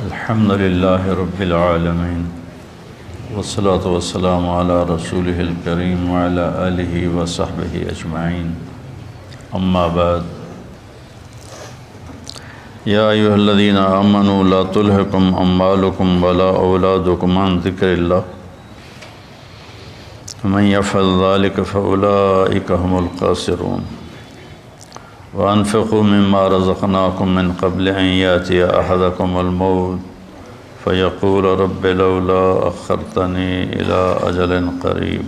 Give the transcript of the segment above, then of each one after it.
الحمد لله رب العالمين والصلاة والسلام على رسوله الكريم وعلى آله وصحبه أجمعين أما بعد يا أيها الذين آمنوا لا تلهكم أموالكم ولا أولادكم عن ذكر الله ومن يفعل ذلك فأولئك هم الخاسرون وأنفقوا مما رزقناكم من قبل أن يأتي أحدكم الموت فيقول رب لولا أخرتني إلى أجل قريب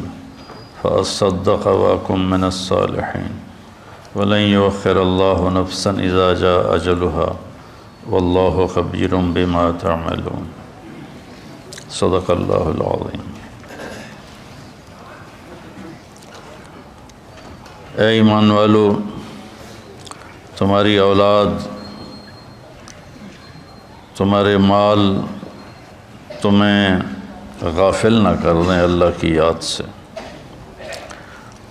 فأصدق وأكن من الصالحين ولن يؤخر الله نفسا إذا جاء أجلها والله خبير بما تعملون صدق الله العظيم۔ اے ایمان والو، تمہاری اولاد، تمہارے مال تمہیں غافل نہ کر دیں اللہ کی یاد سے،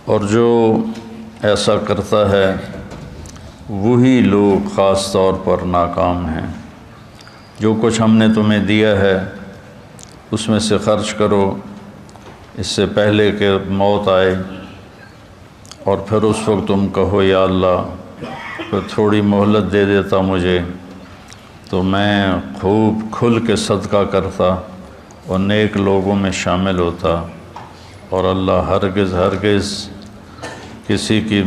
اور جو ایسا کرتا ہے وہی لوگ خاص طور پر ناکام ہیں۔ جو کچھ ہم نے تمہیں دیا ہے اس میں سے خرچ کرو اس سے پہلے کہ موت آئے، اور پھر اس وقت تم کہو یا اللہ پھر تھوڑی مہلت دے دیتا مجھے تو میں خوب کھل کے صدقہ کرتا اور نیک لوگوں میں شامل ہوتا، اور اللہ ہرگز کسی کی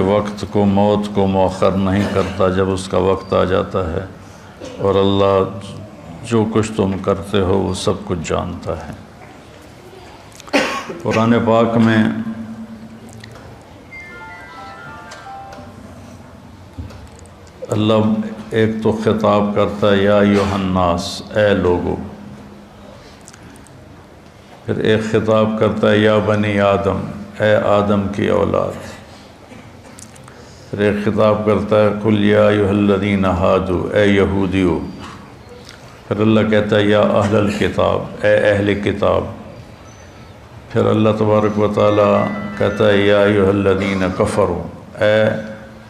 وقت کو، موت کو مؤخر نہیں کرتا جب اس کا وقت آ جاتا ہے، اور اللہ جو کچھ تم کرتے ہو وہ سب کچھ جانتا ہے۔ قرآن پاک میں اللہ ایک تو خطاب کرتا ہے یا ایھا الناس، اے لوگو، پھر ایک خطاب کرتا ہے یا بنی آدم، اے آدم کی اولاد، پھر ایک خطاب کرتا ہے قل یا ایھا الذین ہادوا، اے یہودیو، پھر اللہ کہتا ہے یا اہل الکتاب، اے اہل کتاب، پھر اللہ تبارک و تعالیٰ کہتا ہے یا ایھا الذین کفروا، اے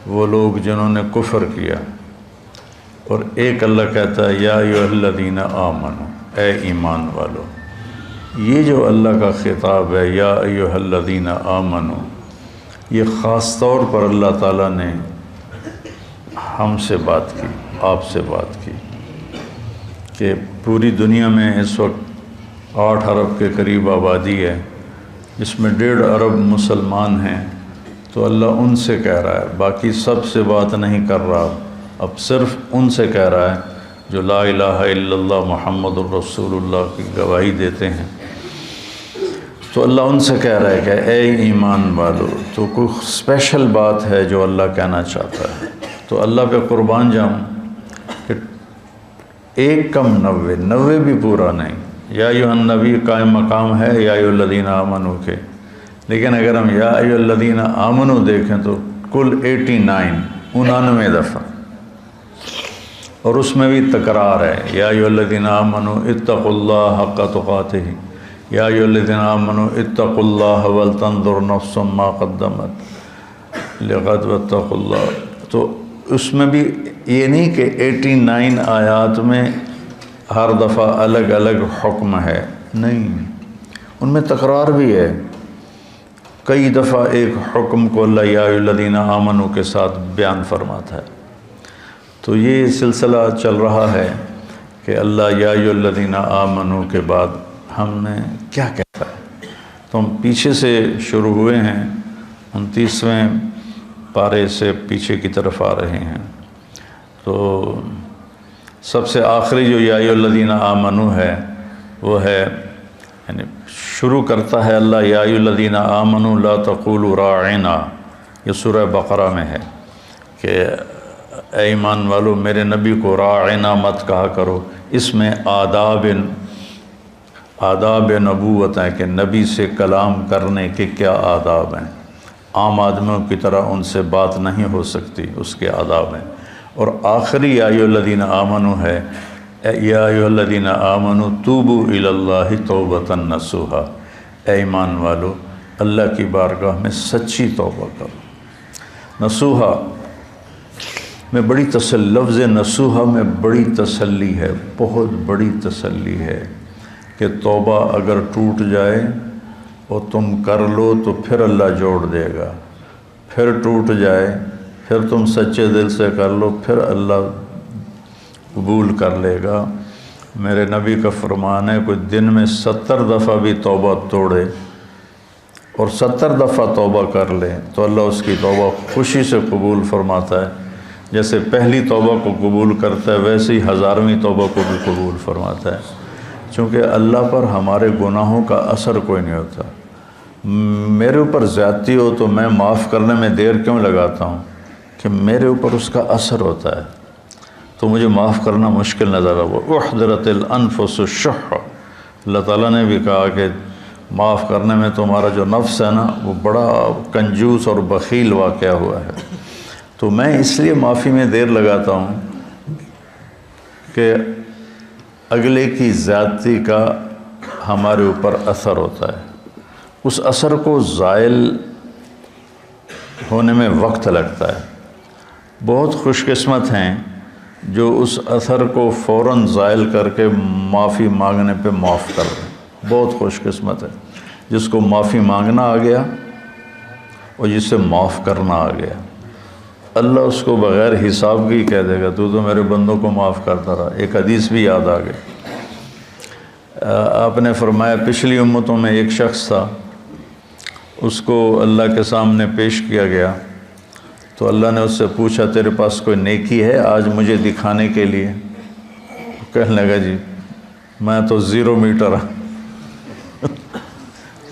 وہ لوگ جنہوں نے کفر کیا، اور ایک اللہ کہتا ہے یا ایھا الذین آمنوا، اے ایمان والو۔ یہ جو اللہ کا خطاب ہے یا ایھا الذین آمنوا، یہ خاص طور پر اللہ تعالیٰ نے ہم سے بات کی، آپ سے بات کی، کہ پوری دنیا میں اس وقت 8 ارب کے قریب آبادی ہے، جس میں 1.5 ارب مسلمان ہیں، تو اللہ ان سے کہہ رہا ہے، باقی سب سے بات نہیں کر رہا، اب صرف ان سے کہہ رہا ہے جو لا الہ الا اللہ محمد الرسول اللہ کی گواہی دیتے ہیں۔ تو اللہ ان سے کہہ رہا ہے کہ اے ایمان والو، تو کوئی اسپیشل بات ہے جو اللہ کہنا چاہتا ہے، تو اللہ پہ قربان جاؤں کہ 1 کم 90 بھی پورا نہیں۔ یا ایھا النبی قائم مقام ہے یا ایھا الذین آمنوا کے، لیکن اگر ہم یا ایھا الذین آمنوا دیکھیں تو کل 99 دفعہ، اور اس میں بھی تکرار ہے یا ایھا الذین آمنوا اتقوا اللہ حق تقاتہ، یا ایھا الذین آمنوا اتقوا اللہ ولتنظر نفس ما قدمت لغد واتقوا اللہ۔ تو اس میں بھی یہ نہیں کہ 89 آیات میں ہر دفعہ الگ الگ حکم ہے، نہیں، ان میں تکرار بھی ہے۔ کئی دفعہ ایک حکم کو اللہ یا ایھا الذین آمنوا کے ساتھ بیان فرماتا ہے۔ تو یہ سلسلہ چل رہا ہے کہ اللہ یا ایھا الذین آمنوا کے بعد ہم نے کیا کہتا ہے، تو ہم پیچھے سے شروع ہوئے ہیں، 29ویں پارے سے پیچھے کی طرف آ رہے ہیں۔ تو سب سے آخری جو یا ایھا الذین آمنوا ہے وہ ہے، یعنی شروع کرتا ہے اللہ یا ایھا الذین آمنوا لا تقولوا راعنا، یہ سورہ بقرہ میں ہے کہ اے ایمان والو میرے نبی کو راعنا مت کہا کرو۔ اس میں آداب نبوت ہیں کہ نبی سے کلام کرنے کے کیا آداب ہیں، عام آدمیوں کی طرح ان سے بات نہیں ہو سکتی، اس کے آداب ہیں۔ اور آخری یا ایھا الذین آمنوا ہے یا ایھا الذین آمنوا توبوا الی اللہ توبۃ نصوحا، اے ایمان والو اللہ کی بارگاہ میں سچی توبہ کرو۔ نصوحا میں بڑی لفظ نصوحہ میں بڑی تسلی ہے، بہت بڑی تسلی ہے کہ توبہ اگر ٹوٹ جائے اور تم کر لو تو پھر اللہ جوڑ دے گا، پھر ٹوٹ جائے پھر تم سچے دل سے کر لو پھر اللہ قبول کر لے گا۔ میرے نبی کا فرمان ہے کوئی دن میں 70 دفعہ بھی توبہ توڑے اور 70 دفعہ توبہ کر لے تو اللہ اس کی توبہ خوشی سے قبول فرماتا ہے، جیسے پہلی توبہ کو قبول کرتا ہے ویسے ہی 1000ویں توبہ کو بھی قبول فرماتا ہے، چونکہ اللہ پر ہمارے گناہوں کا اثر کوئی نہیں ہوتا۔ میرے اوپر زیادتی ہو تو میں معاف کرنے میں دیر کیوں لگاتا ہوں کہ میرے اوپر اس کا اثر ہوتا ہے، تو مجھے معاف کرنا مشکل نظر آ وہ احضرت الانفس الشح۔ اللہ تعالیٰ نے بھی کہا کہ معاف کرنے میں تمہارا جو نفس ہے نا وہ بڑا کنجوس اور بخیل واقعہ ہوا ہے، تو میں اس لیے معافی میں دیر لگاتا ہوں کہ اگلے کی زیادتی کا ہمارے اوپر اثر ہوتا ہے، اس اثر کو زائل ہونے میں وقت لگتا ہے۔ بہت خوش قسمت ہیں جو اس اثر کو فوراً زائل کر کے معافی مانگنے پہ معاف کر دیں، بہت خوش قسمت ہے جس کو معافی مانگنا آ گیا اور جس سے معاف کرنا آ گیا۔ اللہ اس کو بغیر حساب کی کہہ دے گا تو میرے بندوں کو معاف کرتا رہا۔ ایک حدیث بھی یاد آ گئی، آپ نے فرمایا پچھلی امتوں میں ایک شخص تھا، اس کو اللہ کے سامنے پیش کیا گیا تو اللہ نے اس سے پوچھا تیرے پاس کوئی نیکی ہے آج مجھے دکھانے کے لیے؟ کہنے لگا جی میں تو 0 میٹر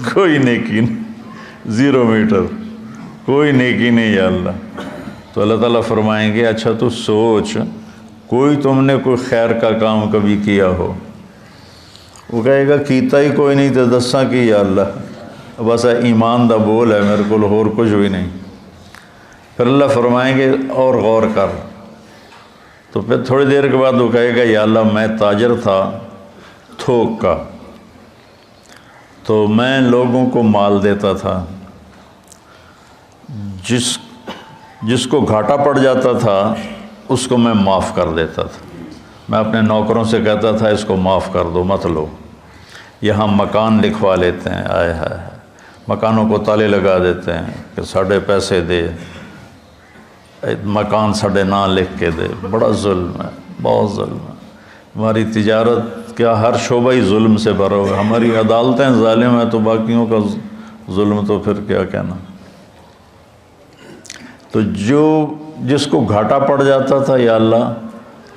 کوئی نیکی نہیں، 0 میٹر کوئی نیکی نہیں یا اللہ۔ تو اللہ تعالیٰ فرمائیں گے اچھا تو سوچ کوئی تم نے کوئی خیر کا کام کبھی کیا ہو؟ وہ کہے گا کیتا ہی کوئی نہیں تو دساں کی یا اللہ، بس ایمان دا بول ہے میرے کو اور کچھ بھی نہیں۔ پھر اللہ فرمائیں گے اور غور کر، تو پھر تھوڑی دیر کے بعد وہ کہے گا یا اللہ میں تاجر تھا تھوک کا، تو میں لوگوں کو مال دیتا تھا، جس کو گھاٹا پڑ جاتا تھا اس کو میں معاف کر دیتا تھا۔ میں اپنے نوکروں سے کہتا تھا اس کو معاف کر دو مت لو، یہاں مکان لکھوا لیتے ہیں، آئے ہائے مکانوں کو تالے لگا دیتے ہیں کہ ساڑھے پیسے دے، مکان ساڑھے نہ لکھ کے دے، بڑا ظلم ہے، بہت ظلم ہے۔ ہماری تجارت کیا ہر شعبہ ہی ظلم سے بھرا ہوا ہے، ہماری عدالتیں ظالم ہیں تو باقیوں کا ظلم تو پھر کیا کہنا۔ تو جس کو گھاٹا پڑ جاتا تھا یا اللہ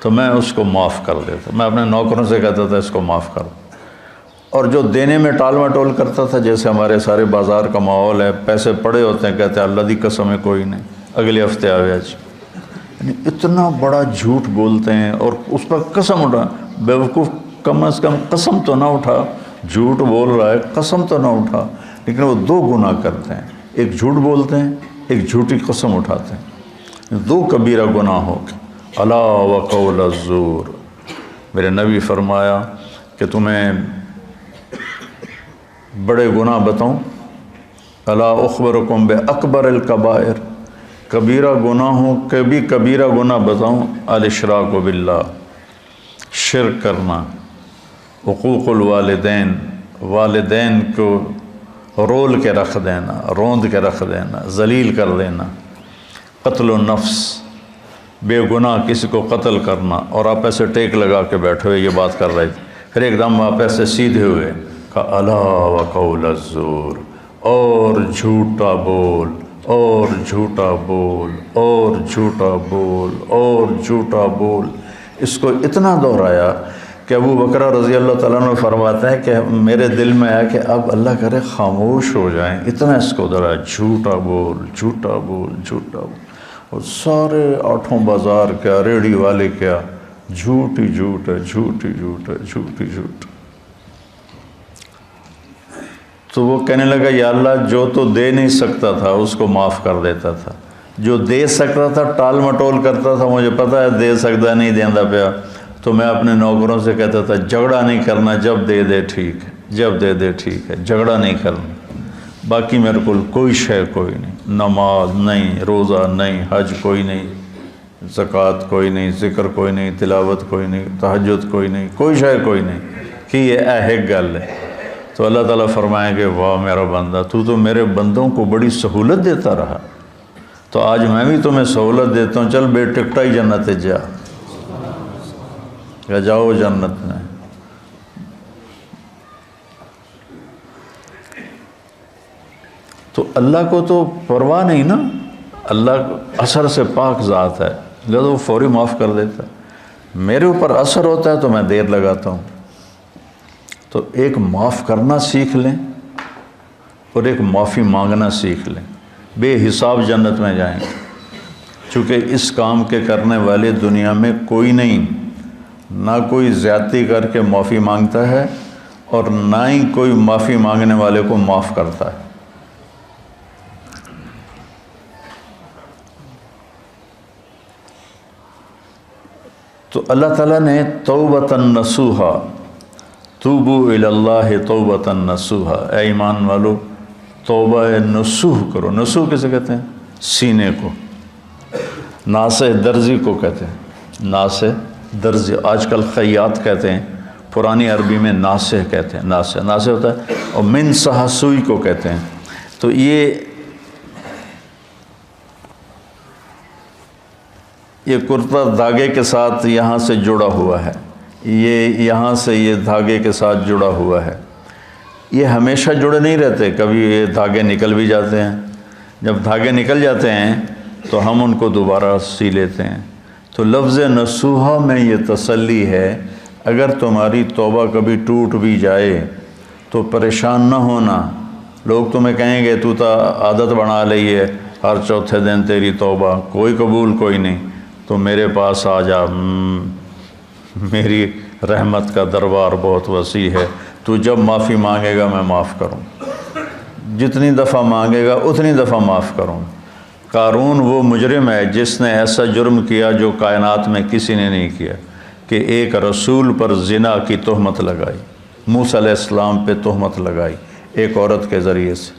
تو میں اس کو معاف کر دیتا، میں اپنے نوکروں سے کہتا تھا اس کو معاف کر دو، اور جو دینے میں ٹال مٹول کرتا تھا جیسے ہمارے سارے بازار کا ماحول ہے، پیسے پڑے ہوتے ہیں کہتے ہیں اللہ دی قسم ہے کوئی نہیں اگلے ہفتے آوے آج، یعنی اتنا بڑا جھوٹ بولتے ہیں اور اس پر قسم اٹھا، بیوقوف کم از کم قسم تو نہ اٹھا، جھوٹ بول رہا ہے قسم تو نہ اٹھا، لیکن وہ 2 گناہ کرتے ہیں، ایک جھوٹ بولتے ہیں ایک جھوٹی قسم اٹھاتے ہیں، 2 کبیرہ گناہ ہو گئے۔ الا وقول الزور، میرے نبی فرمایا کہ تمہیں بڑے گناہ بتاؤں، الا اخبرکم باکبر الکبائر، کبیرہ گناہوں کے بھی کبیرہ گناہ بتاؤں، الاشراک باللہ، شرک کرنا، حقوق الوالدین، والدین کو رول کے رکھ دینا، روند کے رکھ دینا، ذلیل کر دینا، قتل النفس، بے گناہ کسی کو قتل کرنا، اور آپ ایسے ٹیک لگا کے بیٹھے ہوئے یہ بات کر رہے تھے، پھر ایک دم آپ ایسے سیدھے ہوئے کہا الا وقول الزور، اور جھوٹا بول اور جھوٹا بول اور جھوٹا بول اور جھوٹا بول، اس کو اتنا دہرایا کہ ابو بکر رضی اللہ تعالیٰ عنہ فرماتے ہیں کہ میرے دل میں آیا کہ اب اللہ کرے خاموش ہو جائیں، اتنا اس کو دہرایا، جھوٹا بول جھوٹا بول جھوٹا بول، اور سارے 8 بازار کیا ریڑھی والے کیا جھوٹ ہی جھوٹ ہے، جھوٹ ہی جھوٹ ہے، جھوٹ ہی جھوٹ۔ تو وہ کہنے لگا یا اللہ جو تو دے نہیں سکتا تھا اس کو معاف کر دیتا تھا، جو دے سکتا تھا ٹال مٹول کرتا تھا، مجھے پتہ ہے دے سکتا نہیں دیندہ پیا، تو میں اپنے نوکروں سے کہتا تھا جھگڑا نہیں کرنا، جب دے دے ٹھیک ہے، جب دے دے ٹھیک ہے، جھگڑا نہیں کرنا، باقی میرے کو کوئی شے کوئی نہیں، نماز نہیں، روزہ نہیں، حج کوئی نہیں، زکوٰۃ کوئی نہیں، ذکر کوئی نہیں، تلاوت کوئی نہیں، تہجد کوئی نہیں، کوئی شے کوئی نہیں کہ یہ ایک گل ہے، تو اللہ تعالیٰ فرمائیں گے واہ میرا بندہ، تو میرے بندوں کو بڑی سہولت دیتا رہا، تو آج میں بھی تمہیں سہولت دیتا ہوں، چل بے ٹکٹا ہی جنت جا، یا جاؤ جنت میں۔ تو اللہ کو تو پرواہ نہیں نا، اللہ اثر سے پاک ذات ہے، لہذا وہ فوری معاف کر دیتا ہے۔ میرے اوپر اثر ہوتا ہے تو میں دیر لگاتا ہوں۔ تو ایک معاف کرنا سیکھ لیں اور ایک معافی مانگنا سیکھ لیں، بے حساب جنت میں جائیں گے، چونکہ اس کام کے کرنے والے دنیا میں کوئی نہیں، نہ کوئی زیادتی کر کے معافی مانگتا ہے اور نہ ہی کوئی معافی مانگنے والے کو معاف کرتا ہے۔ تو اللہ تعالیٰ نے توبۃ نصوحا، توبوا الی اللہ توبۃ نصوحا، اے ایمان والو توبہ نصوح کرو۔ نصوح کسے کہتے ہیں؟ سینے کو، ناصح درزی کو کہتے ہیں، ناصح درزی، آج کل خیاط کہتے ہیں، پرانی عربی میں ناصح کہتے ہیں، ناصح ہوتا ہے، اور من صح سوئی کو کہتے ہیں۔ تو یہ کرتا دھاگے کے ساتھ یہاں سے جڑا ہوا ہے، یہ یہاں سے یہ دھاگے کے ساتھ جڑا ہوا ہے، یہ ہمیشہ جڑے نہیں رہتے، کبھی یہ دھاگے نکل بھی جاتے ہیں، جب دھاگے نکل جاتے ہیں تو ہم ان کو دوبارہ سی لیتے ہیں۔ تو لفظ نصوحہ میں یہ تسلی ہے، اگر تمہاری توبہ کبھی ٹوٹ بھی جائے تو پریشان نہ ہونا، لوگ تمہیں کہیں گے تو عادت بنا لی ہے، ہر چوتھے دن تیری توبہ، کوئی قبول کوئی نہیں، تو میرے پاس آ جا، میری رحمت کا دربار بہت وسیع ہے، تو جب معافی مانگے گا میں معاف کروں، جتنی دفعہ مانگے گا اتنی دفعہ معاف کروں۔ قارون وہ مجرم ہے جس نے ایسا جرم کیا جو کائنات میں کسی نے نہیں کیا، کہ ایک رسول پر زنا کی تہمت لگائی، موسیٰ علیہ السلام پہ تہمت لگائی ایک عورت کے ذریعے سے،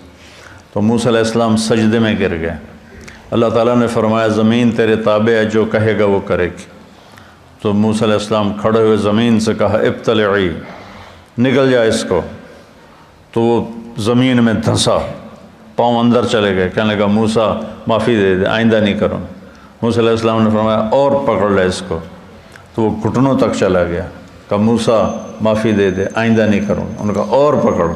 تو موسیٰ علیہ السلام سجدے میں گر گئے۔ اللہ تعالیٰ نے فرمایا زمین تیرے تابع ہے، جو کہے گا وہ کرے گی۔ تو موسیٰ علیہ السلام کھڑے ہوئے زمین سے کہا ابتلعی، نکل جائے اس کو، تو وہ زمین میں دھنسا، پاؤں اندر چلے گئے، کہنے لگا موسیٰ معافی دے دے، آئندہ نہیں کروں۔ موسیٰ علیہ السلام نے فرمایا اور پکڑ لے اس کو، تو وہ گھٹنوں تک چلا گیا، کہا موسیٰ معافی دے دے، آئندہ نہیں کروں۔ انہوں نے کہا اور پکڑ،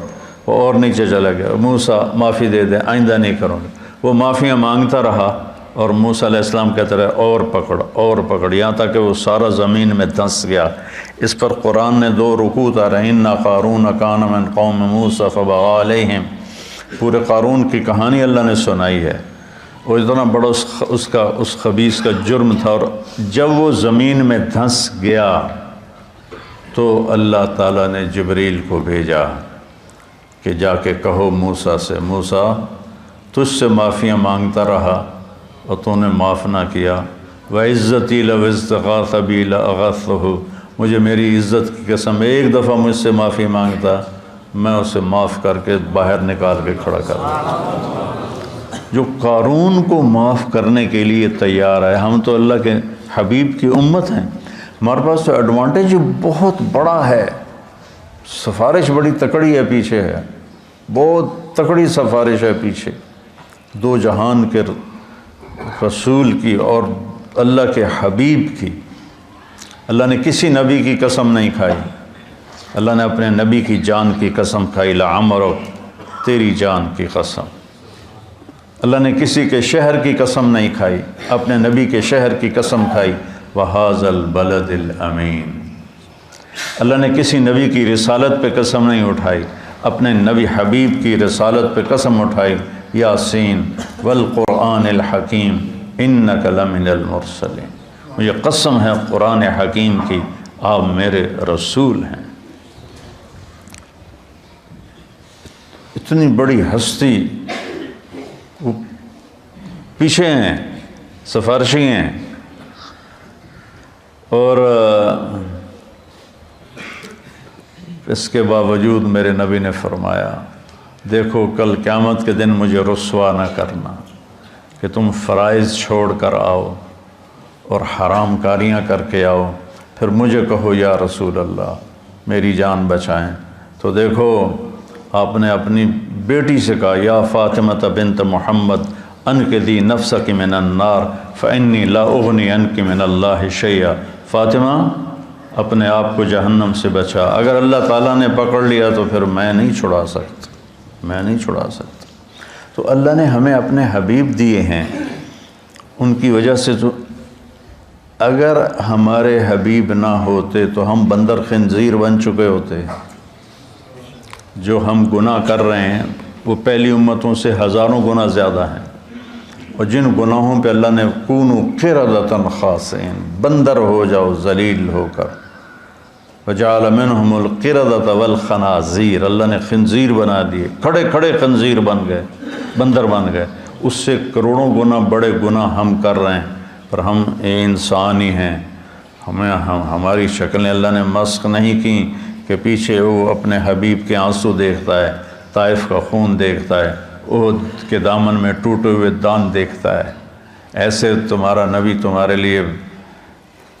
وہ اور نیچے چلا گیا، موسیٰ معافی دے دے، آئندہ نہیں کروں۔ وہ معافیاں مانگتا رہا اور موسیٰ علیہ السلام کہتے رہے اور پکڑ اور پکڑ، یہاں تک کہ وہ سارا زمین میں دھنس گیا۔ اس پر قرآن نے 2 رکوع اتارے، اِنَّ قَارُونَ كَانَ مِن قَوْمِ مُوسَىٰ فَبَغَىٰ عَلَيْهِمْ، پورے قارون کی کہانی اللہ نے سنائی ہے، وہ اتنا بڑا اس خبیث کا جرم تھا، اور جب وہ زمین میں دھنس گیا تو اللہ تعالیٰ نے جبریل کو بھیجا کہ جا کے کہو موسیٰ سے، موسیٰ تجھ سے معافیاں مانگتا رہا اور تو نے معاف نہ کیا، وَعِزَّتِي لَوْ اسْتَغَاثَ بِي لَأَغَثْتُهُ، مجھے میری عزت کی قسم ایک دفعہ مجھ سے معافی مانگتا، میں اسے معاف کر کے باہر نکال کے کھڑا کر دیتا۔ جو قارون کو معاف کرنے کے لیے تیار ہے، ہم تو اللہ کے حبیب کی امت ہیں، ہمارے پاس تو ایڈوانٹیج بہت بڑا ہے، سفارش بڑی تکڑی ہے پیچھے ہے، بہت تکڑی سفارش ہے پیچھے، 2 جہان کے رسول کی اور اللہ کے حبیب کی۔ اللہ نے کسی نبی کی قسم نہیں کھائی، اللہ نے اپنے نبی کی جان کی قسم کھائی، لعمرک، تیری جان کی قسم۔ اللہ نے کسی کے شہر کی قسم نہیں کھائی، اپنے نبی کے شہر کی قسم کھائی، وَهَذَا الْبَلَدِ الْأَمِينَ۔ اللہ نے کسی نبی کی رسالت پہ قسم نہیں اٹھائی، اپنے نبی حبیب کی رسالت پہ قسم اٹھائی، یاسین والقرآن الحکیم انک لمن المرسلین، مجھے قسم ہے قرآن حکیم کی، آپ میرے رسول ہیں۔ اتنی بڑی ہستی وہ پیچھے ہیں، سفارشی ہیں، اور اس کے باوجود میرے نبی نے فرمایا دیکھو کل قیامت کے دن مجھے رسوا نہ کرنا کہ تم فرائض چھوڑ کر آؤ اور حرام کاریاں کر کے آؤ، پھر مجھے کہو یا رسول اللہ میری جان بچائیں۔ تو دیکھو آپ نے اپنی بیٹی سے کہا یا فاطمہ بنت محمد انقذی نفسک من النار فانی لا اغنی عنک من اللہ شیئا، فاطمہ اپنے آپ کو جہنم سے بچا، اگر اللہ تعالیٰ نے پکڑ لیا تو پھر میں نہیں چھڑا سکتا، میں نہیں چھڑا سکتا۔ تو اللہ نے ہمیں اپنے حبیب دیے ہیں، ان کی وجہ سے تو اگر ہمارے حبیب نہ ہوتے تو ہم بندر خنزیر بن چکے ہوتے۔ جو ہم گناہ کر رہے ہیں وہ پہلی امتوں سے ہزاروں گنا زیادہ ہیں، اور جن گناہوں پہ اللہ نے کونوا قردۃ خاسئین، بندر ہو جاؤ ذلیل ہو کر، وجعل منہم القردۃ والخنازیر، اللہ نے خنزیر بنا دیے، کھڑے کھڑے خنزیر بن گئے، بندر بن گئے۔ اس سے کروڑوں گنا بڑے گناہ ہم کر رہے ہیں، پر ہم انسان ہی ہیں، ہماری شکلیں اللہ نے مسخ نہیں کی کہ پیچھے وہ اپنے حبیب کے آنسو دیکھتا ہے، طائف کا خون دیکھتا ہے، احد کے دامن میں ٹوٹے ہوئے دان دیکھتا ہے۔ ایسے تمہارا نبی تمہارے لیے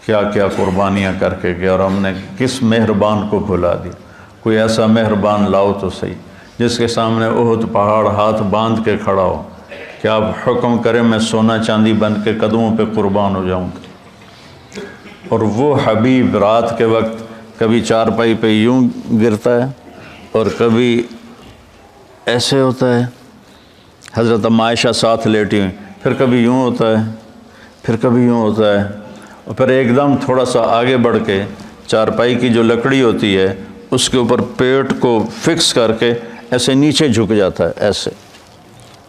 کیا کیا قربانیاں کر کے گیا، اور ہم نے کس مہربان کو بھلا دیا۔ کوئی ایسا مہربان لاؤ تو صحیح جس کے سامنے احد پہاڑ ہاتھ باندھ کے کھڑا ہو کہ آپ حکم کریں میں سونا چاندی بن کے قدموں پہ قربان ہو جاؤں گا۔ اور وہ حبیب رات کے وقت کبھی چارپائی پہ یوں گرتا ہے اور کبھی ایسے ہوتا ہے، حضرت عائشہ ساتھ لیٹی ہوئی، پھر کبھی یوں ہوتا ہے، پھر کبھی یوں ہوتا ہے، اور پھر ایک دم تھوڑا سا آگے بڑھ کے چارپائی کی جو لکڑی ہوتی ہے اس کے اوپر پیٹ کو فکس کر کے ایسے نیچے جھک جاتا ہے، ایسے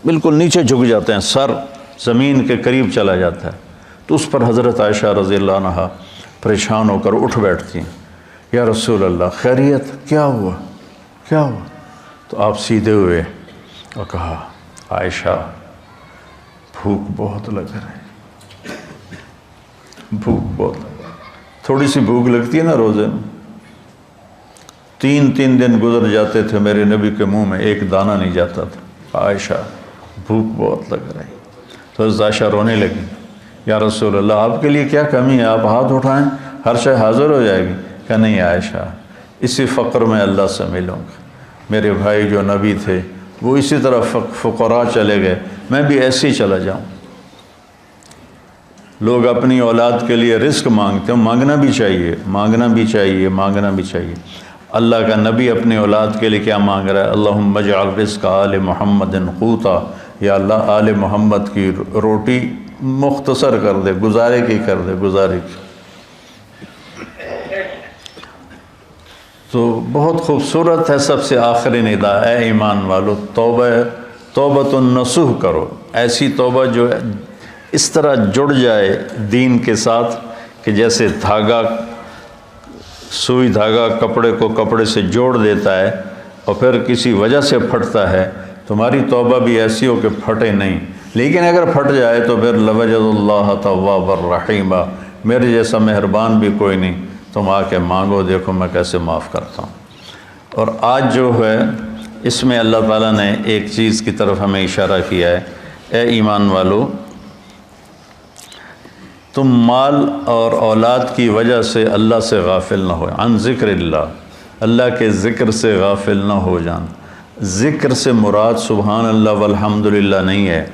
بالکل نیچے جھک جاتے ہیں، سر زمین کے قریب چلا جاتا ہے۔ تو اس پر حضرت عائشہ رضی اللہ عنہا پریشان ہو کر اٹھ بیٹھتی ہیں، یا رسول اللہ خیریت، کیا ہوا کیا ہوا؟ تو آپ سیدھے ہوئے اور کہا عائشہ بھوک بہت لگ رہی، بھوک بہت، تھوڑی سی بھوک لگتی ہے نا روزے میں، 3 دن گزر جاتے تھے میرے نبی کے منہ میں ایک دانہ نہیں جاتا تھا، عائشہ بھوک بہت لگ رہی۔ تو حضرت عائشہ رونے لگی، یا رسول اللہ آپ کے لیے کیا کمی ہے، آپ ہاتھ اٹھائیں ہر شے حاضر ہو جائے گی۔ کہ نہیں عائشہ، اسی فقر میں اللہ سے ملوں گا، میرے بھائی جو نبی تھے وہ اسی طرح فقراء چلے گئے، میں بھی ایسے ہی چلا جاؤں۔ لوگ اپنی اولاد کے لیے رزق مانگتے ہیں، مانگنا بھی چاہیے، مانگنا بھی چاہیے، مانگنا بھی چاہیے۔ اللہ کا نبی اپنی اولاد کے لیے کیا مانگ رہا ہے؟ اللہم اجعل رزق آل محمد قوتا، یا اللہ آل محمد کی روٹی مختصر کر دے، گزارے کی کر دے، گزارے کی۔ تو بہت خوبصورت ہے سب سے آخری ندا، اے ایمان والو توبۃ النصوح کرو، ایسی توبہ جو اس طرح جڑ جائے دین کے ساتھ کہ جیسے دھاگا، سوئی دھاگا کپڑے کو کپڑے سے جوڑ دیتا ہے اور پھر کسی وجہ سے پھٹتا ہے، تمہاری توبہ بھی ایسی ہو کہ پھٹے نہیں، لیکن اگر پھٹ جائے تو پھر لوجد اللہ توابا الرحیمہ، میرے جیسا مہربان بھی کوئی نہیں، تم آ کے مانگو، دیکھو میں کیسے معاف کرتا ہوں۔ اور آج جو ہے اس میں اللہ تعالیٰ نے ایک چیز کی طرف ہمیں اشارہ کیا ہے، اے ایمان والو تم مال اور اولاد کی وجہ سے اللہ سے غافل نہ ہو، عن ذکر اللہ کے ذکر سے غافل نہ ہو جان۔ ذکر سے مراد سبحان اللہ والحمدللہ نہیں ہے،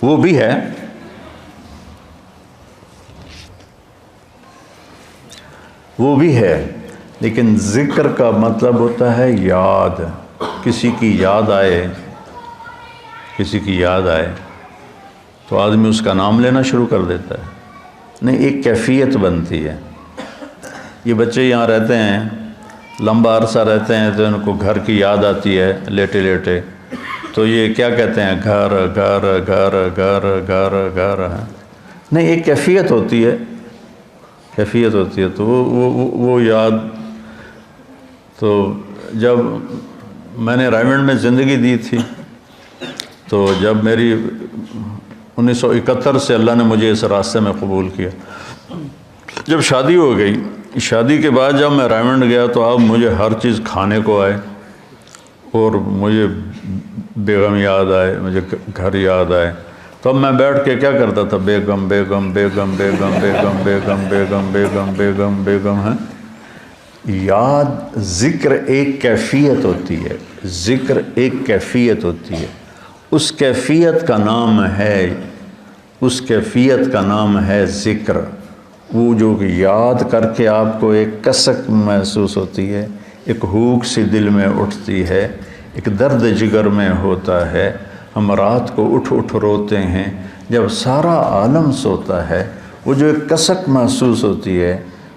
وہ بھی ہے، وہ بھی ہے، لیکن ذکر کا مطلب ہوتا ہے یاد، کسی کی یاد آئے، کسی کی یاد آئے تو آدمی اس کا نام لینا شروع کر دیتا ہے، نہیں ایک کیفیت بنتی ہے۔ یہ بچے یہاں رہتے ہیں، لمبا عرصہ رہتے ہیں تو ان کو گھر کی یاد آتی ہے لیٹے لیٹے، تو یہ کیا کہتے ہیں، گھر گھر گھر گھر گھر گھر، نہیں ایک کیفیت ہوتی ہے، کیفیت ہوتی ہے، تو وہ یاد۔ تو جب میں نے رائمنڈ میں زندگی دی تھی تو جب میری 1971 سے اللہ نے مجھے اس راستے میں قبول کیا، جب شادی ہو گئی، شادی کے بعد جب میں رائمنڈ گیا تو اب مجھے ہر چیز کھانے کو آئے، اور مجھے بیگم یاد آئے، مجھے گھر یاد آئے، تو اب میں بیٹھ کے کیا کرتا تھا؟ بیگم بیگم بیگم بیگم بیگم بیگم بیگم بیگم بیگم بیگم ہے. یاد ذکر ایک کیفیت ہوتی ہے، ذکر ایک کیفیت ہوتی ہے، اس کیفیت کا نام ہے، اس کیفیت کا نام ہے ذکر. وہ جو یاد کر کے آپ کو ایک کسک محسوس ہوتی ہے، ایک ہوک سی دل میں اٹھتی ہے، ایک درد جگر میں ہوتا ہے. ہم رات کو اٹھ اٹھ روتے ہیں جب سارا عالم سوتا ہے. وہ جو ایک کسک محسوس ہوتی ہے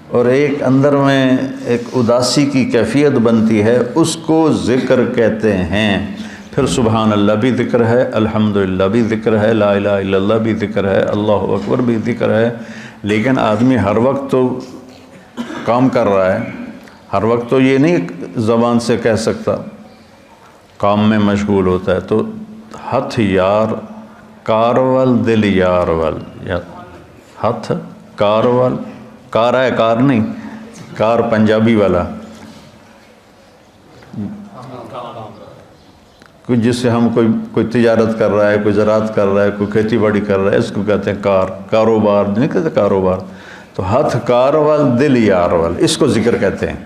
اور ایک اندر میں ایک اداسی کی کیفیت بنتی ہے، اس کو ذکر کہتے ہیں. پھر سبحان اللہ بھی ذکر ہے، الحمدللہ بھی ذکر ہے، لا الہ الا اللہ بھی ذکر ہے، اللہ اکبر بھی ذکر ہے. لیکن آدمی ہر وقت تو کام کر رہا ہے، ہر وقت تو یہ نہیں زبان سے کہہ سکتا، کام میں مشغول ہوتا ہے. تو ہتھ یار کارول دل یار ول، ہتھ کارول، کار ہے کار نہیں، کار پنجابی والا، کوئی جس سے ہم کوئی تجارت کر رہا ہے، کوئی زراعت کر رہا ہے، کوئی کھیتی باڑی کر رہا ہے، اس کو کہتے ہیں کار. کاروبار نہیں کہتے کاروبار. تو ہتھ کارول دل یارول، اس کو ذکر کہتے ہیں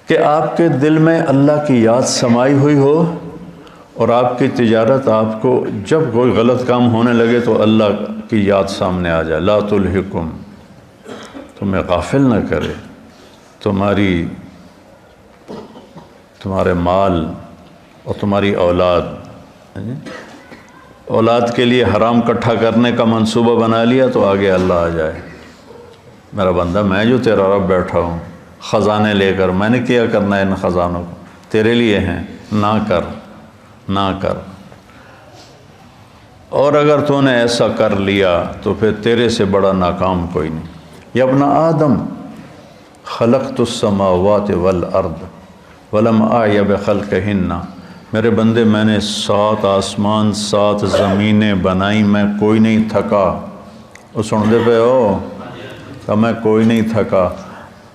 کہ آپ کے دل میں اللہ کی یاد سمائی ہوئی ہو اور آپ کی تجارت آپ کو جب کوئی غلط کام ہونے لگے تو اللہ کی یاد سامنے آ جائے. لا تلہکم، تمہیں غافل نہ کرے تمہارے مال اور تمہاری اولاد. اولاد کے لیے حرام کٹھا کرنے کا منصوبہ بنا لیا تو آگے اللہ آ جائے، میرا بندہ میں جو تیرا رب بیٹھا ہوں خزانے لے کر، میں نے کیا کرنا ہے ان خزانوں کو، تیرے لیے ہیں، نہ کر نہ کر. اور اگر تو نے ایسا کر لیا تو پھر تیرے سے بڑا ناکام کوئی نہیں. یا ابن آدم خلقت السماوات والارض ولم اعی بخلقہن، میرے بندے میں نے 7 آسمان 7 زمینیں بنائی، میں کوئی نہیں تھکا. وہ سن دے پہ ہو کہ میں کوئی نہیں تھکا.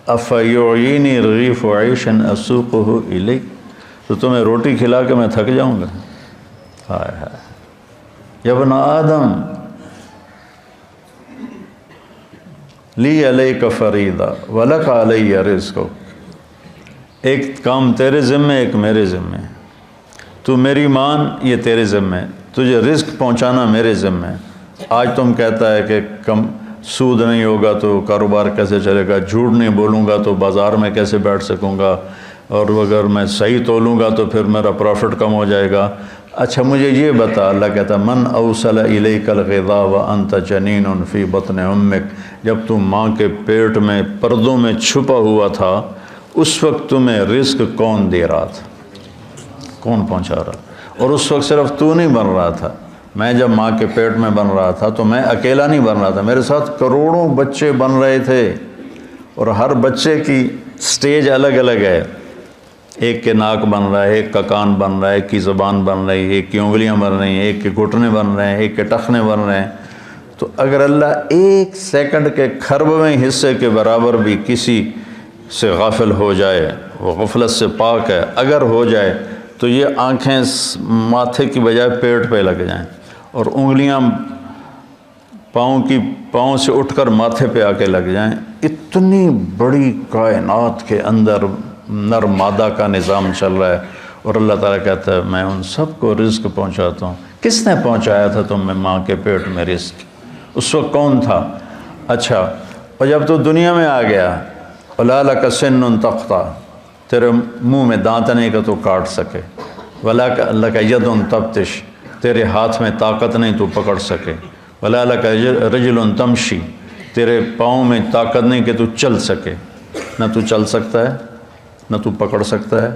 افیعینی رغیف عیشا اسوقہ الیک، تو تمہیں روٹی کھلا کے میں تھک جاؤں گا؟ ہائے ہائے. یا ابن آدم لی علیک فریضہ ولک علی رزق، ایک کام تیرے ذمے ایک میرے ذمے. تو میری مان، یہ تیرے ذمے، تجھے رزق پہنچانا میرے ذمے. آج تم کہتا ہے کہ کم سود نہیں ہوگا تو کاروبار کیسے چلے گا، جھوٹ نہیں بولوں گا تو بازار میں کیسے بیٹھ سکوں گا، اور اگر میں صحیح تولوں گا تو پھر میرا پروفٹ کم ہو جائے گا. اچھا مجھے یہ بتا، اللہ کہتا من اوصل الیک الغذاء وانت جنین فی بطن امک، جب تم ماں کے پیٹ میں پردوں میں چھپا ہوا تھا اس وقت تمہیں رزق کون دے رہا تھا، کون پہنچا رہا؟ اور اس وقت صرف تو نہیں بن رہا تھا، میں جب ماں کے پیٹ میں بن رہا تھا تو میں اکیلا نہیں بن رہا تھا، میرے ساتھ کروڑوں بچے بن رہے تھے، اور ہر بچے کی سٹیج الگ الگ ہے. ایک کے ناک بن رہا ہے، ایک کا کان بن رہا ہے، ایک کی زبان بن رہی ہے، ایک کی انگلیاں بن رہی ہیں، ایک کے گھٹنے بن رہے ہیں، ایک کے ٹخنے بن رہے ہیں. تو اگر اللہ ایک سیکنڈ کے کھربویں حصے کے برابر بھی کسی سے غافل ہو جائے، وہ غفلت سے پاک ہے، اگر ہو جائے تو یہ آنکھیں ماتھے کی بجائے پیٹ پہ لگ جائیں اور انگلیاں پاؤں سے اٹھ کر ماتھے پہ آ کے لگ جائیں. اتنی بڑی کائنات کے اندر نر مادہ کا نظام چل رہا ہے، اور اللہ تعالیٰ کہتا ہے میں ان سب کو رزق پہنچاتا ہوں. کس نے پہنچایا تھا تم میں ماں کے پیٹ میں رزق؟ اس وقت کون تھا؟ اچھا، اور جب تو دنیا میں آ گیا، وَلَا لَكَ سِنٌّ تَقْطَعُ، تیرے منہ میں دانت نہیں کہ تو کاٹ سکے، وَلَا لَكَ يَدٌ تَبْطِشُ، تیرے ہاتھ میں طاقت نہیں تو پکڑ سکے، وَلَا لَكَ رِجْلٌ تَمْشِي، تیرے پاؤں میں طاقت نہیں کہ تو چل سکے. نہ تو چل سکتا ہے، نہ تو پکڑ سکتا ہے،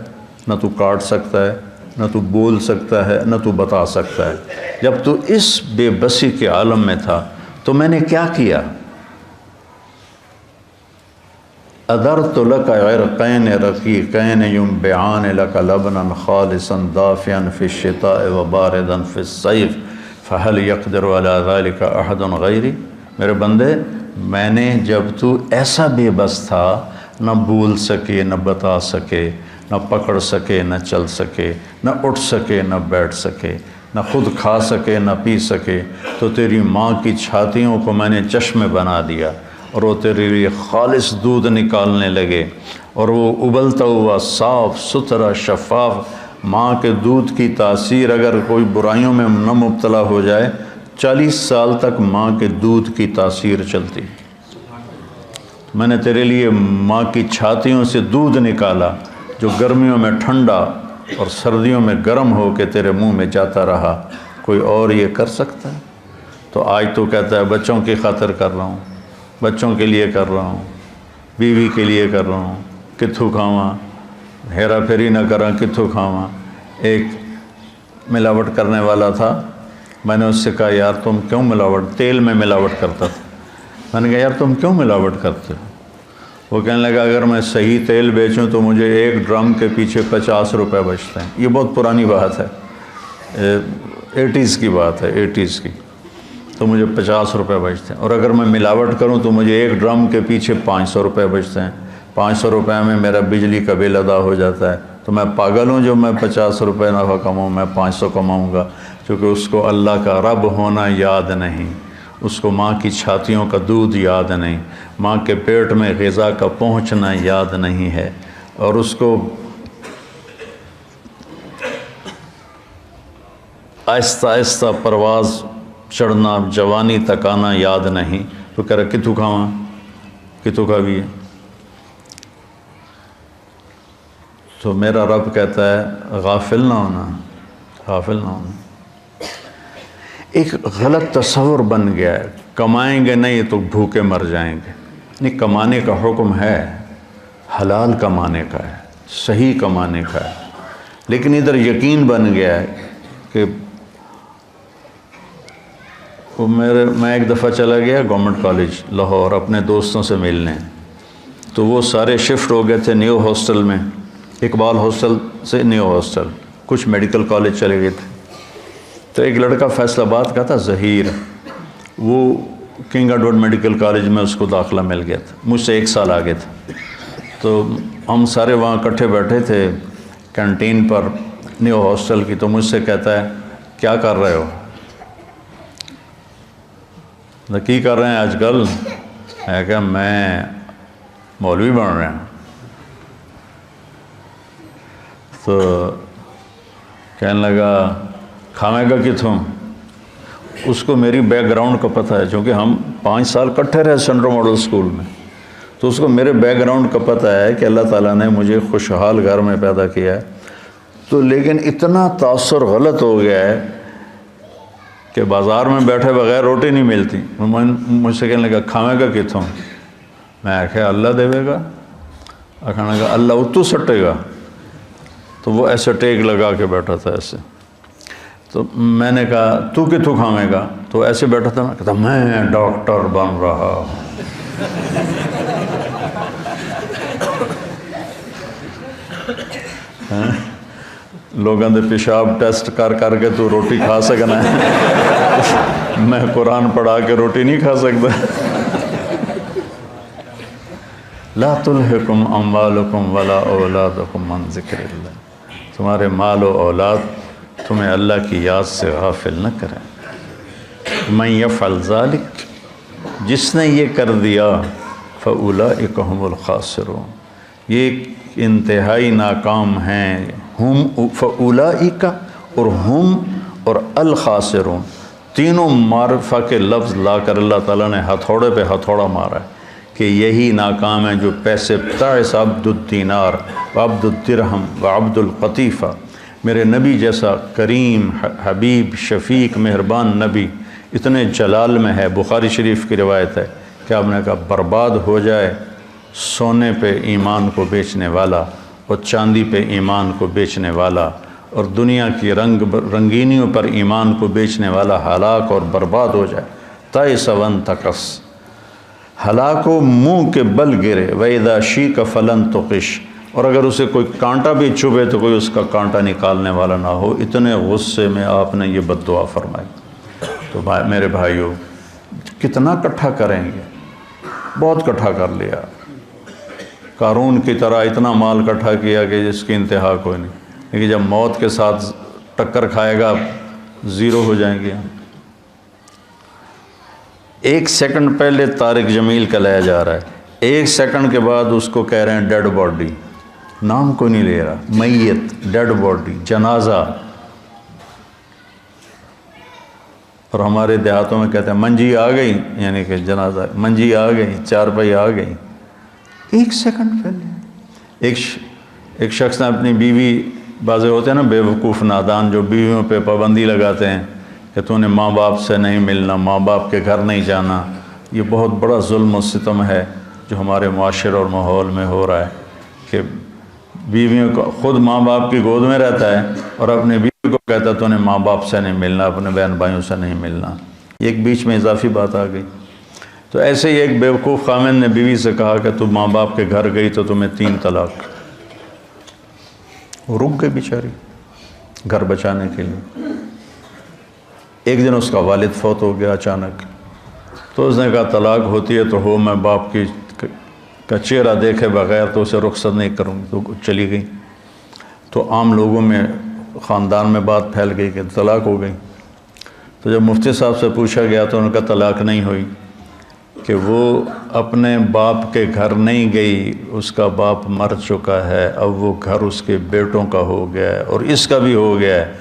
نہ تو کاٹ سکتا ہے، نہ تو بول سکتا ہے، نہ تو بتا سکتا ہے. جب تو اس بے بسی کے عالم میں تھا تو میں نے کیا کیا؟ اَدَرْتُ لَكَ عِرْقَيْنِ رَقِيقَيْنِ يُنْبِعَانِ لَكَ لَبْنًا خَالِصًا دَافِيًا فِي الشِّتَاءِ وَبَارِدًا فِي الصَّيْفِ فَهَلْ يَقْدِرُ عَلَى ذَلِكَ أَحَدٌ غَيْرِي. میرے بندے، میں نے جب تو ایسا بے بس تھا، نہ بول سکے، نہ بتا سکے، نہ پکڑ سکے، نہ چل سکے، نہ اٹھ سکے، نہ بیٹھ سکے، نہ خود کھا سکے نہ پی سکے، تو تیری ماں کی چھاتیوں کو میں نے چشمے بنا دیا اور وہ تیرے لیے خالص دودھ نکالنے لگے، اور وہ ابلتا ہوا صاف ستھرا شفاف ماں کے دودھ کی تاثیر اگر کوئی برائیوں میں نہ مبتلا ہو جائے، 40 سال تک ماں کے دودھ کی تاثیر چلتی۔ میں نے تیرے لیے ماں کی چھاتیوں سے دودھ نکالا جو گرمیوں میں ٹھنڈا اور سردیوں میں گرم ہو کے تیرے منہ میں جاتا رہا، کوئی اور یہ کر سکتا ہے؟ تو آج تو کہتا ہے بچوں کی خاطر کر رہا ہوں، بچوں کے لیے کر رہا ہوں، بیوی کے لیے کر رہا ہوں، کتھوں کھاواں، ہیرا پھیری نہ کراں کتھوں کھاواں۔ ایک ملاوٹ کرنے والا تھا، میں نے اس سے کہا یار تم کیوں ملاوٹ، تیل میں ملاوٹ کرتا تھا، میں نے کہا یار تم کیوں ملاوٹ کرتے ہو؟ وہ کہنے لگا اگر میں صحیح تیل بیچوں تو مجھے ایک ڈرم کے پیچھے 50 روپے بچتے ہیں۔ یہ بہت پرانی بات ہے، 80s کی بات ہے، 80s کی، تو مجھے 50 روپے بچتے ہیں، اور اگر میں ملاوٹ کروں تو مجھے ایک ڈرم کے پیچھے 500 روپے بچتے ہیں۔ 500 روپے میں میرا بجلی کا بل ادا ہو جاتا ہے، تو میں پاگل ہوں جو میں 50 روپے نفع کماؤں، میں 500 کماؤں گا، کیونکہ اس کو اللہ کا رب ہونا یاد نہیں، اس کو ماں کی چھاتیوں کا دودھ یاد نہیں، ماں کے پیٹ میں غذا کا پہنچنا یاد نہیں ہے، اور اس کو آہستہ آہستہ پرواز چڑھنا، جوانی تک آنا یاد نہیں، تو کہہ رہا کتوں کھاواں، کتوں کھا بھی ہے۔ تو میرا رب کہتا ہے غافل نہ ہونا، غافل نہ ہونا۔ ایک غلط تصور بن گیا ہے، کمائیں گے نہیں تو بھوکے مر جائیں گے۔ نہیں، کمانے کا حکم ہے، حلال کمانے کا ہے، صحیح کمانے کا ہے، لیکن ادھر یقین بن گیا ہے کہ میں ایک دفعہ چلا گیا گورنمنٹ کالج لاہور اپنے دوستوں سے ملنے، تو وہ سارے شفٹ ہو گئے تھے نیو ہاسٹل میں، اقبال ہاسٹل سے نیو ہاسٹل، کچھ میڈیکل کالج چلے گئے تھے۔ تو ایک لڑکا فیصل آباد کا تھا، ظہیر، وہ کنگ ایڈورڈ میڈیکل کالج میں اس کو داخلہ مل گیا تھا، مجھ سے 1 سال آگے تھا۔ تو ہم سارے وہاں اکٹھے بیٹھے تھے کینٹین پر نیو ہاسٹل کی، تو مجھ سے کہتا ہے کیا کر رہے ہو؟ کی کر رہے ہیں آج کل؟ ہے کہ میں مولوی بن رہے ہیں۔ تو کہنے لگا کھاویں گا کتوں؟ اس کو میری بیک گراؤنڈ کا پتہ ہے، چونکہ ہم 5 سال کٹھے رہے سینٹرل ماڈل اسکول میں، تو اس کو میرے بیک گراؤنڈ کا پتہ ہے کہ اللہ تعالیٰ نے مجھے خوشحال گھر میں پیدا کیا ہے۔ تو لیکن اتنا تاثر غلط ہو گیا ہے کہ بازار میں بیٹھے بغیر روٹی نہیں ملتی۔ مجھ سے کہنے لگا کھاویں گا کتوں؟ میں آخیا اللہ دے گا، کھانے لگا اللہ اتو سٹے گا۔ تو وہ ایسے ٹیک لگا کے بیٹھا تھا ایسے، تو میں نے کہا تو کتوں کھاویں گا؟ تو ایسے بیٹھا تھا نا، کہتا میں ڈاکٹر بن رہا ہوں۔ لوگوں دے پیشاب ٹیسٹ کر کر کے تو روٹی کھا سکنا ہے، میں قرآن پڑھا کے روٹی نہیں کھا سکتا۔ لا تلہکم اموالکم ولا اولادکم عن ذکر اللہ، تمہارے مال و اولاد تمہیں اللہ کی یاد سے غافل نہ کریں۔ من یفعل ذلک، جس نے یہ کر دیا، فاولئک هم الخاسرون، یہ انتہائی ناکام ہیں۔ ہم فاولئک اور ہم اور الخاسرون، تینوں معرفہ کے لفظ لا کر اللہ تعالیٰ نے ہتھوڑے پہ ہتھوڑا مارا ہے کہ یہی ناکام ہے جو پیسے تعس عبد الدینار وعبد الدرہم وعبد القطیفہ، میرے نبی جیسا کریم حبیب شفیق مہربان نبی اتنے جلال میں ہے، بخاری شریف کی روایت ہے کہ آپ نے کہا برباد ہو جائے سونے پہ ایمان کو بیچنے والا اور چاندی پہ ایمان کو بیچنے والا اور دنیا کی رنگینیوں پر ایمان کو بیچنے والا ہلاک اور برباد ہو جائے۔ تعس وانتکس، ہلاک و منہ کے بل گرے، وَإِذَا شِيكَ فَلَن تُقِشْ، اور اگر اسے کوئی کانٹا بھی چبھے تو کوئی اس کا کانٹا نکالنے والا نہ ہو۔ اتنے غصے میں آپ نے یہ بد دعا فرمائی۔ تو میرے بھائیو، کتنا کٹھا کریں گے؟ بہت کٹھا کر لیا، قارون کی طرح اتنا مال کٹھا کیا کہ جس کی انتہا کوئی نہیں، لیکن جب موت کے ساتھ ٹکر کھائے گا زیرو ہو جائیں گے. 1 سیکنڈ پہلے طارق جمیل کا لایا جا رہا ہے، 1 سیکنڈ کے بعد اس کو کہہ رہے ہیں ڈیڈ باڈی، نام کو نہیں لے رہا، میت، ڈیڈ باڈی، جنازہ. اور ہمارے دیہاتوں میں کہتے ہیں منجی آ گئی، یعنی کہ جنازہ، منجی آ گئی، چارپائی آ گئی. 1 سیکنڈ پہلے ایک شخص نے اپنی بیوی، بعضے ہوتے ہیں نا بے وقوف نادان جو بیویوں پہ پابندی لگاتے ہیں کہ تو نے ماں باپ سے نہیں ملنا، ماں باپ کے گھر نہیں جانا. یہ بہت بڑا ظلم و ستم ہے جو ہمارے معاشرے اور ماحول میں ہو رہا ہے کہ بیویوں کو، خود ماں باپ کی گود میں رہتا ہے اور اپنے بیوی کو کہتا ہے تو نے ماں باپ سے نہیں ملنا، اپنے بہن بھائیوں سے نہیں ملنا. ایک بیچ میں اضافی بات آ گئی. تو ایسے ہی ایک بیوقوف خامن نے بیوی سے کہا کہ تو ماں باپ کے گھر گئی تو تمہیں 3 طلاق. وہ رک گئی بیچاری گھر بچانے کے لیے. ایک دن اس کا والد فوت ہو گیا اچانک، تو اس نے کہا طلاق ہوتی ہے تو ہو، میں باپ کی کا چہرہ دیکھے بغیر تو اسے رخصت نہیں کروں گی. تو چلی گئی. تو عام لوگوں میں، خاندان میں بات پھیل گئی کہ طلاق ہو گئی. تو جب مفتی صاحب سے پوچھا گیا تو ان کا طلاق نہیں ہوئی، کہ وہ اپنے باپ کے گھر نہیں گئی، اس کا باپ مر چکا ہے، اب وہ گھر اس کے بیٹوں کا ہو گیا ہے اور اس کا بھی ہو گیا ہے.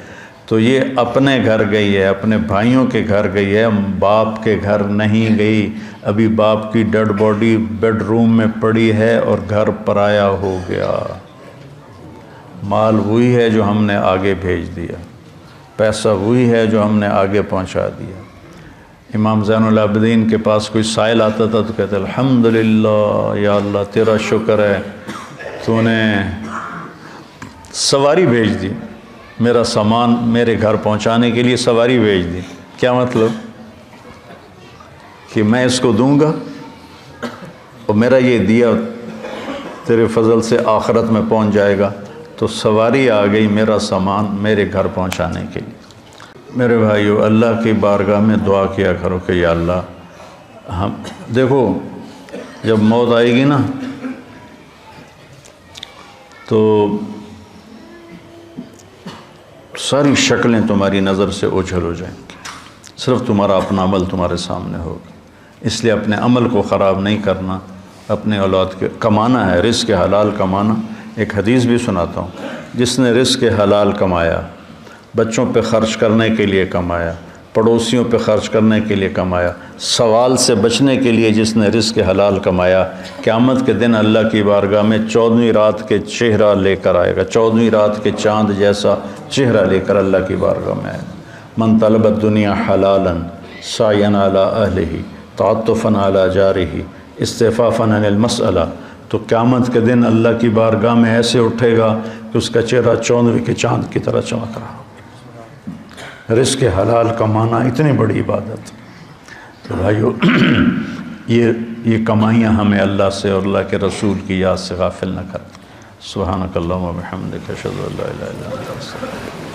تو یہ اپنے گھر گئی ہے، اپنے بھائیوں کے گھر گئی ہے، باپ کے گھر نہیں گئی. ابھی باپ کی ڈیڈ باڈی بیڈ روم میں پڑی ہے اور گھر پرایا ہو گیا. مال وہی ہے جو ہم نے آگے بھیج دیا، پیسہ وہی ہے جو ہم نے آگے پہنچا دیا. امام زین العابدین کے پاس کوئی سائل آتا تھا تو کہتے الحمدللہ یا اللہ تیرا شکر ہے تو نے سواری بھیج دی، میرا سامان میرے گھر پہنچانے کے لیے سواری بھیج دی. کیا مطلب؟ کہ میں اس کو دوں گا اور میرا یہ دیا تیرے فضل سے آخرت میں پہنچ جائے گا. تو سواری آ گئی میرا سامان میرے گھر پہنچانے کے لیے. میرے بھائیو، اللہ کی بارگاہ میں دعا کیا کرو کہ یا اللہ، ہم دیکھو جب موت آئے گی نا تو ساری شکلیں تمہاری نظر سے اوجھل ہو جائیں گی، صرف تمہارا اپنا عمل تمہارے سامنے ہوگا. اس لیے اپنے عمل کو خراب نہیں کرنا، اپنے اولاد کے کمانا ہے، رزق حلال کمانا. ایک حدیث بھی سناتا ہوں، جس نے رزق حلال کمایا، بچوں پہ خرچ کرنے کے لیے کمایا، پڑوسیوں پہ خرچ کرنے کے لیے کمایا، سوال سے بچنے کے لیے جس نے رزق حلال کمایا، قیامت کے دن اللہ کی بارگاہ میں 14ویں رات کے چہرہ لے کر آئے گا، 14ویں رات کے چاند جیسا چہرہ لے کر اللہ کی بارگاہ میں آئے گا. من طلب الدنیا حلالا سعیا علی اہلہ تعطفا علی جارہ استعفافا عن المسئلہ. تو قیامت کے دن اللہ کی بارگاہ میں ایسے اٹھے گا کہ اس کا چہرہ 14ویں کے چاند کی طرح چمک رہا. رزق حلال کمانا اتنی بڑی عبادت. تو بھائیو، یہ کمائیاں ہمیں اللہ سے اور اللہ کے رسول کی یاد سے غافل نہ کریں. سبحانک اللہم و بحمدک، اشہد ان لا الہ الا انت، استغفرک.